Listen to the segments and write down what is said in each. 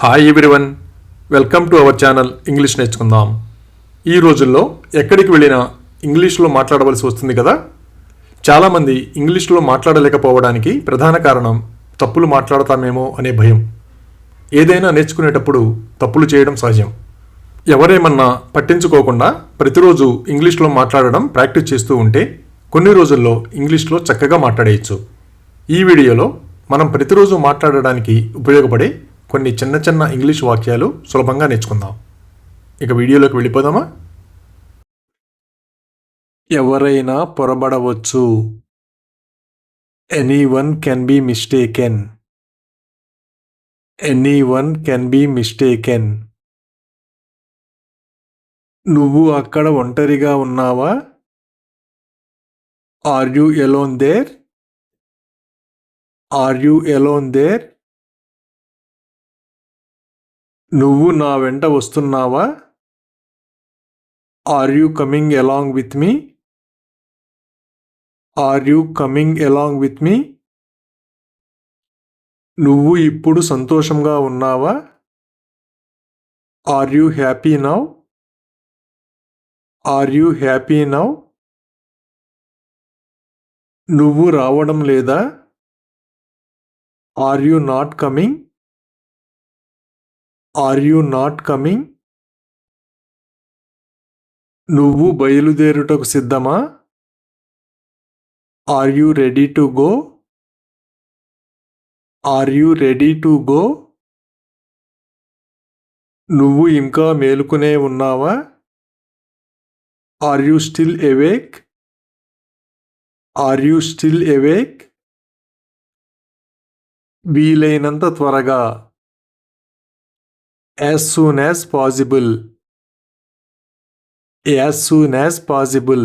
Hi everyone, welcome to our channel English నేర్చుకుందాం. ఈ రోజుల్లో ఎక్కడికి వెళ్ళినా ఇంగ్లీష్లో మాట్లాడవలసి వస్తుంది కదా. చాలామంది ఇంగ్లీష్లో మాట్లాడలేకపోవడానికి ప్రధాన కారణం తప్పులు మాట్లాడతామేమో అనే భయం. ఏదైనా నేర్చుకునేటప్పుడు తప్పులు చేయడం సహజం. ఎవరేమన్నా పట్టించుకోకుండా ప్రతిరోజు ఇంగ్లీష్లో మాట్లాడడం ప్రాక్టీస్ చేస్తూ ఉంటే కొన్ని రోజుల్లో ఇంగ్లీష్లో చక్కగా మాట్లాడేయచ్చు. ఈ వీడియోలో మనం ప్రతిరోజు మాట్లాడడానికి ఉపయోగపడే కొన్ని చిన్న చిన్న ఇంగ్లీష్ వాక్యాలు సులభంగా నేర్చుకుందాం. ఇక వీడియోలోకి వెళ్ళిపోదామా. ఎవరైనా పొరబడవచ్చు. Anyone can be mistaken. Anyone can be mistaken. నువ్వు అక్కడ ఒంటరిగా ఉన్నావా? Are you alone there? Are you alone there? నువ్వు నా వెంట వస్తున్నావా? Are you coming along with me? Are you coming along with me? నువ్వు ఇప్పుడు సంతోషంగా ఉన్నావా? Are you happy now? Are you happy now? నువ్వు రావడం లేదా? Are you not coming? Are you not coming? నువ్వు బయలుదేరుటకు సిద్ధమా? Are you ready to go? Are you ready to go? నువ్వు ఇంకా మేలుకునే ఉన్నావా? Are you still awake? Are you still awake? వీలైనంత త్వరగా. As soon as possible. As soon as possible.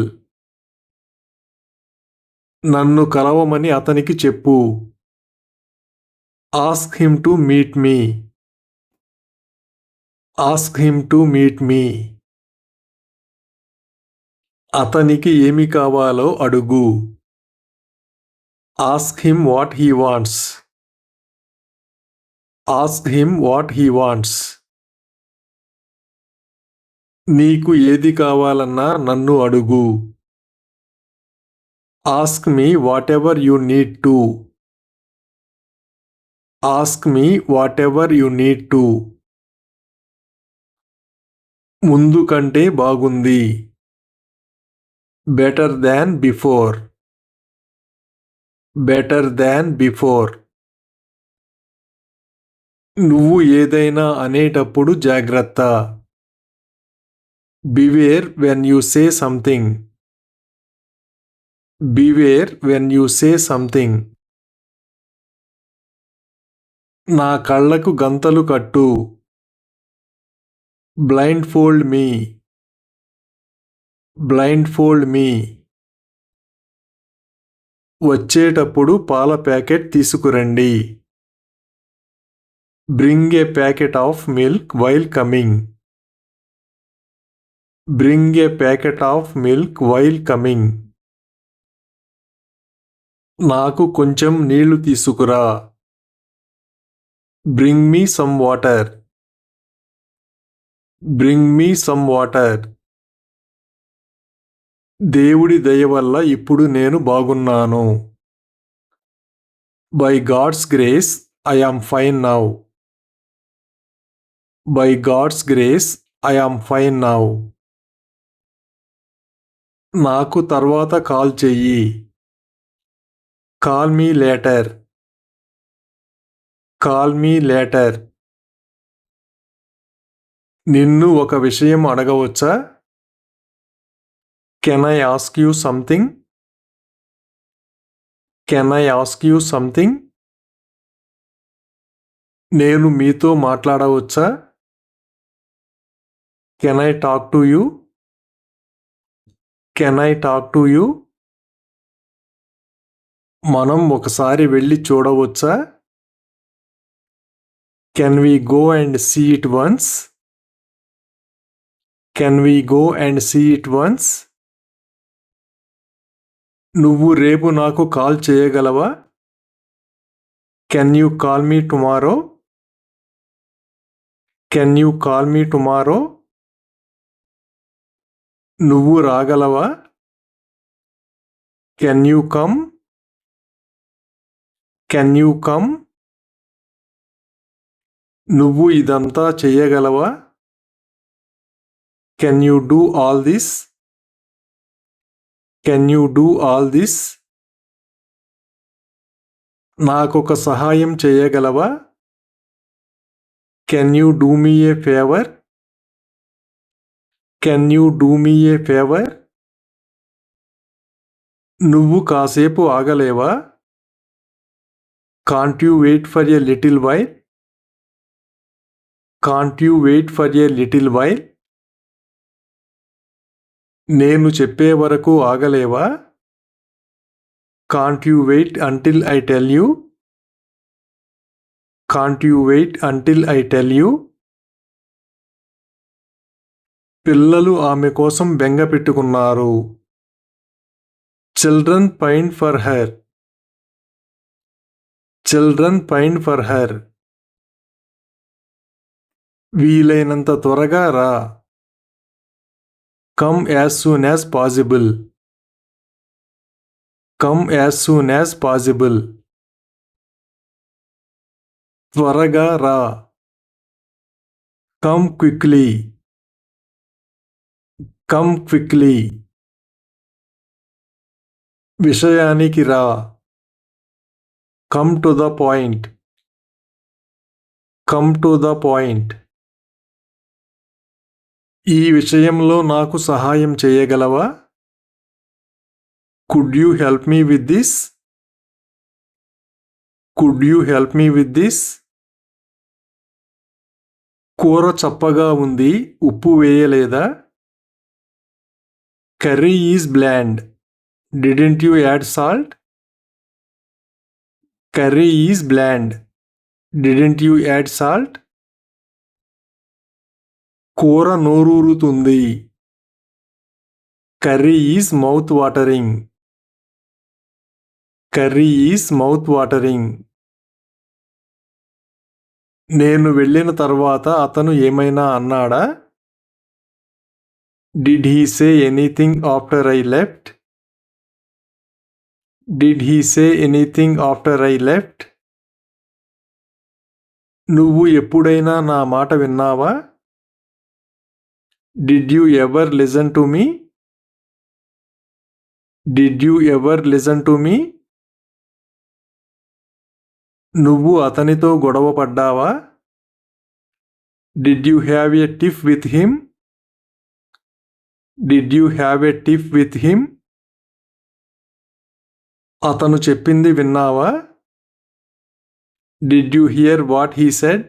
నన్ను కలవమని అతనికి చెప్పు. Ask him to meet me. Ask him to meet me. అతనికి ఏమి కావాలో అడుగు. Ask him what he wants. Ask him what he wants. నీకు ఏది కావాలన్నా నన్ను అడుగు. Ask me whatever you need to. Ask me whatever you need to. ముందు కంటే బాగుంది. Better than before. Better than before. నువ్వు ఏదైనా అనేటప్పుడు జాగ్రత్త. Beware when you say something. Beware when you say something. నా కళ్ళకు గంతలు కట్టు. బ్లైండ్ ఫోల్డ్ మీ. బ్లైండ్ ఫోల్డ్ మీ. వచ్చేటప్పుడు పాల ప్యాకెట్ తీసుకురండి. Bring A packet of milk while coming. Bring A packet of milk while coming. నాకు కొంచెం నీళ్లు తీసుకురా. Bring me some water. Bring me some water. దేవుడి దయ వల్ల ఇప్పుడు నేను బాగున్నాను. By God's grace I am fine now. By God's grace I am fine now. నాకు తర్వాత కాల్ చెయ్యి. Call me later. Call me later. నిన్ను ఒక విషయం అడగవచ్చా? Can I ask you something? Can I ask you something? నేను మీతో మాట్లాడవచ్చా? Can I talk to you? Can I talk to you? మనం ఒకసారి వెళ్ళి చూడవచ్చా? Can we go and see it once? Can we go and see it once? నువ్వు రేపు నాకు కాల్ చేయగలవా? Can you call me tomorrow? Can you call me tomorrow? నువ్వు రాగలవా? Can you come? Can you come? నువ్వు ఇదంతా చెయ్యగలవా? Can you do all this? Can you do all this? నాకొక సహాయం చేయగలవా? Can you do me a favour? Can you do me a favour? నువ్వు కాసేపు ఆగలేవా? Can't you wait for a little while? Can't you wait for a little while? నేను చెప్పే వరకు ఆగలేవా? Can't you wait until I tell you? Can't you wait until I tell you? పిల్లలు ఆమె కోసం బెంగ పెట్టుకున్నారు. Children pine for her. Children pine for her. వీలైనంత త్వరగా రా. Come as soon as possible. Come as soon as possible. త్వరగా రా. Come quickly. Come quickly. విషయానికి రా. Come to the point. Come to the point. ఈ విషయంలో నాకు సహాయం చేయగలవా? Could you help me with this? Could you help me with this? కూర చప్పగా ఉంది, ఉప్పు వేయలేదా? Curry is bland. Didn't you add salt? Curry is bland. Didn't you add salt? కూర నోరూరుతుంది. Curry is mouth watering. Curry is mouth watering. నేను వెళ్ళిన తర్వాత అతను ఏమైనా అన్నాడా? Did he say anything after I left? Did he say anything after I left? నువ్వు ఎప్పుడైనా నా మాట విన్నావా? Did you ever listen to me? Did you ever listen to me? నువ్వు అతనితో గొడవ పడ్డావా? Did you have a tiff with him? Did you have a tiff with him? అతను చెప్పింది విన్నావా? Did you hear what he said?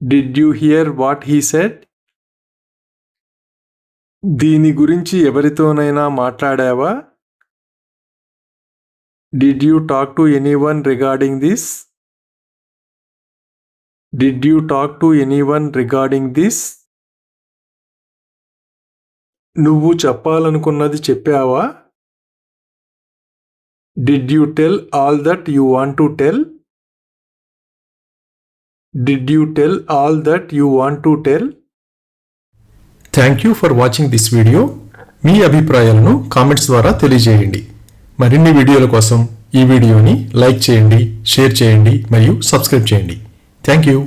Did you hear what he said? దీని గురించి ఎవరితోనైనా మాట్లాడావా? Did you talk to anyone regarding this? Did you talk to anyone regarding this? నువ్వు చెప్పాలనుకున్నది చెప్పావా? Did you tell all that you want to tell? Did you tell all that you want to tell? Thank you for watching this video. మీ అభిప్రాయాలను comments ద్వారా తెలియజేయండి. మరిన్ని వీడియోల కోసం ఈ వీడియోని లైక్ చేయండి, షేర్ చేయండి మరియు సబ్స్క్రైబ్ చేయండి. Thank you.